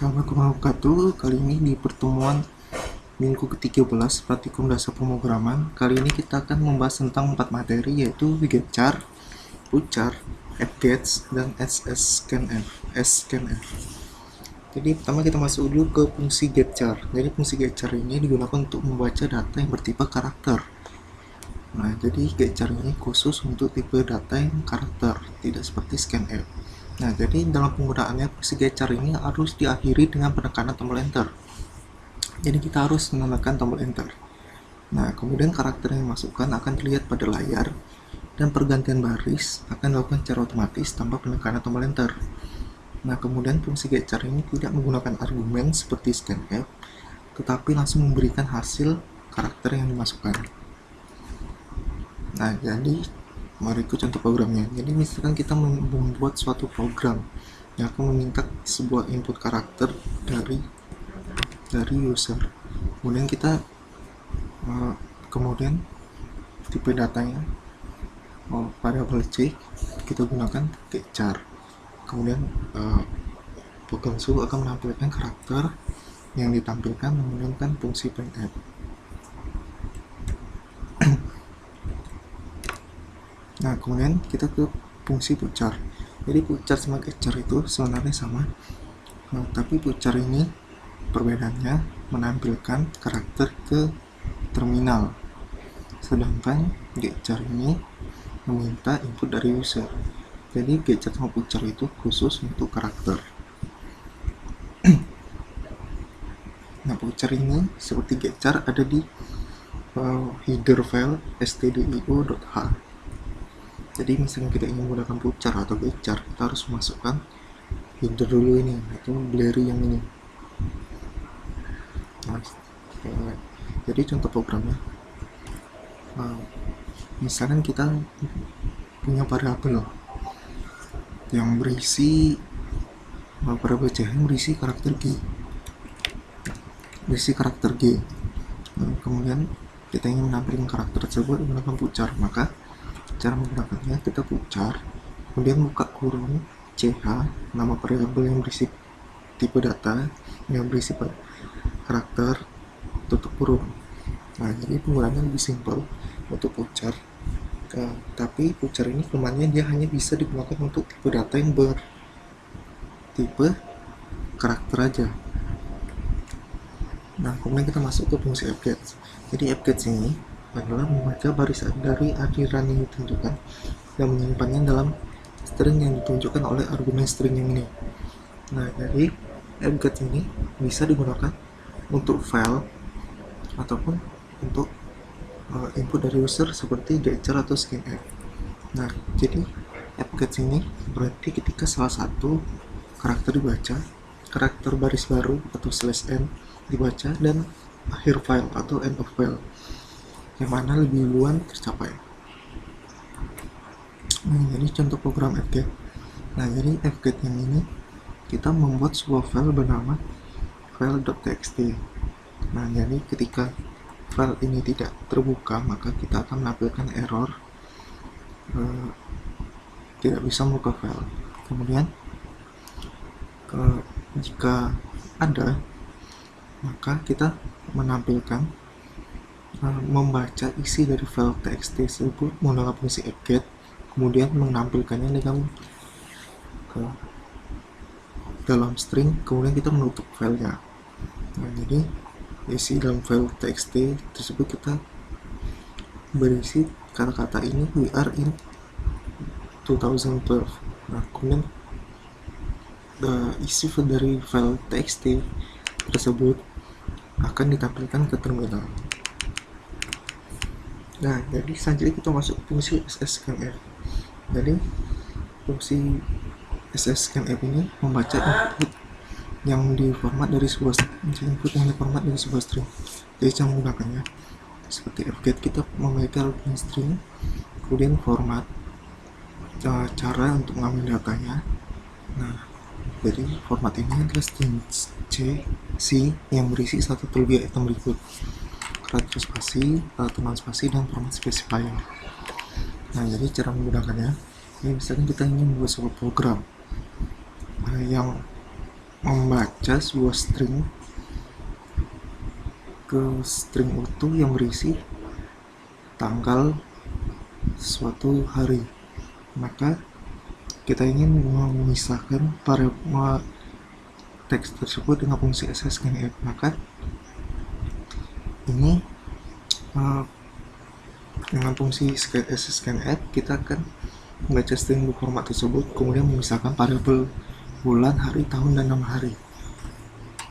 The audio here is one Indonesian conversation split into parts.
Assalamualaikum warahmatullahi wabarakatuh. Kali ini di pertemuan minggu ke-13 praktikum dasar pemrograman. Kali ini kita akan membahas tentang 4 materi, yaitu getchar, puchar, fgets, dan scanf. Jadi pertama kita masuk dulu ke fungsi getchar. Jadi fungsi getchar ini digunakan untuk membaca data yang bertipe karakter. Nah, jadi getchar ini khusus untuk tipe data yang karakter, tidak seperti scanf. Nah, jadi dalam penggunaannya fungsi getchar ini harus diakhiri dengan penekanan tombol enter. Jadi kita harus menekan tombol enter. Nah, kemudian karakter yang dimasukkan akan terlihat pada layar dan pergantian baris akan dilakukan secara otomatis tanpa penekanan tombol enter. Nah, kemudian fungsi getchar ini tidak menggunakan argumen seperti scanf, tetapi langsung memberikan hasil karakter yang dimasukkan. Nah, jadi mari ikut contoh programnya. Jadi misalkan kita membuat suatu program yang akan meminta sebuah input karakter dari user. Kemudian kita kemudian tipe datanya variable C kita gunakan getchar. Kemudian program tersebut akan menampilkan karakter yang ditampilkan menggunakan fungsi printf. Nah, kemudian kita ke fungsi puchar. Jadi puchar sama getchar itu sebenarnya sama, tapi puchar ini perbedaannya menampilkan karakter ke terminal, sedangkan getchar ini meminta input dari user. Jadi getchar sama puchar itu khusus untuk karakter. Nah, puchar ini seperti getchar ada di header file stdio.h. Jadi misalnya kita ingin menggunakan puchar atau getchar, kita harus masukkan header dulu ini, itu blurry yang ini. Nah, jadi contoh programnya, misalkan kita punya variabel yang berisi variabel C yang berisi karakter G. Kemudian kita ingin menampilkan karakter tersebut menggunakan puchar, maka cara menggunakannya kita puchar, kemudian buka kurung ch, nama variabel yang berisi tipe data yang berisi karakter, tutup kurung. Nah, jadi penggunaannya lebih simpel untuk puchar, tapi puchar ini kelemahannya dia hanya bisa digunakan untuk tipe data yang bertipe karakter aja. Nah, kemudian kita masuk ke fungsi fgets. Jadi fgets ini adalah membaca barisan dari aliran yang ditentukan dan menyimpannya dalam string yang ditunjukkan oleh argumen string yang ini. Nah, jadi fgets ini bisa digunakan untuk file ataupun untuk input dari user seperti getchar atau scanf. Nah, jadi fgets ini berarti ketika salah satu karakter dibaca, karakter baris baru atau /n dibaca, dan akhir file atau end of file yang mana lebih duluan tercapai. Nah, jadi contoh program fget. Nah, jadi fget yang ini kita membuat sebuah file bernama file.txt. Nah, jadi ketika file ini tidak terbuka, maka kita akan menampilkan error tidak bisa membuka file. Kemudian jika ada, maka kita menampilkan membaca isi dari file txt tersebut menggunakan fungsi fget, kemudian menampilkannya dengan dalam string, kemudian kita menutup filenya. Nah, jadi isi dalam file txt tersebut kita berisi kata-kata ini we are in 2012. Nah, kemudian isi dari file txt tersebut akan ditampilkan ke terminal. Nah, jadi selanjutnya kita masuk ke fungsi scanf. Jadi fungsi scanf ini membaca input yang diformat dari sebuah string. Jadi cara menggunakannya seperti fget, kita memiliki argumen string, kemudian format, cara untuk mengambil datanya. Nah, jadi format ini adalah string C yang berisi satu terlebih item berikut: karakter spasi, teman spasi, dan format specifier. Nah, jadi cara menggunakannya, misalkan kita ingin membuat sebuah program yang membaca sebuah string ke string utuh yang berisi tanggal suatu hari. Maka kita ingin memisahkan teks tersebut dengan fungsi sscanf. Maka ini dengan fungsi sscanf kita akan membaca string format tersebut, kemudian memisahkan variabel bulan, hari, tahun, dan nama hari.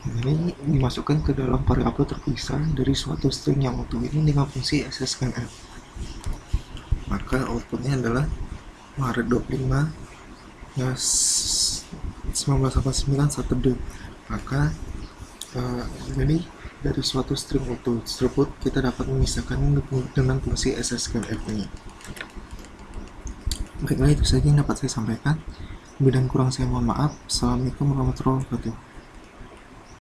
Ini dimasukkan ke dalam variabel terpisah dari suatu string yang utuh ini dengan fungsi sscanf. Maka outputnya adalah Maret 25 ya 1989 Saturday. Maka jadi dari suatu string utuh tersebut kita dapat memisahkan dengan fungsi sscanf ini. Baiklah, itu saja yang dapat saya sampaikan. Lebih dan kurang saya mohon maaf. Assalamualaikum warahmatullahi wabarakatuh.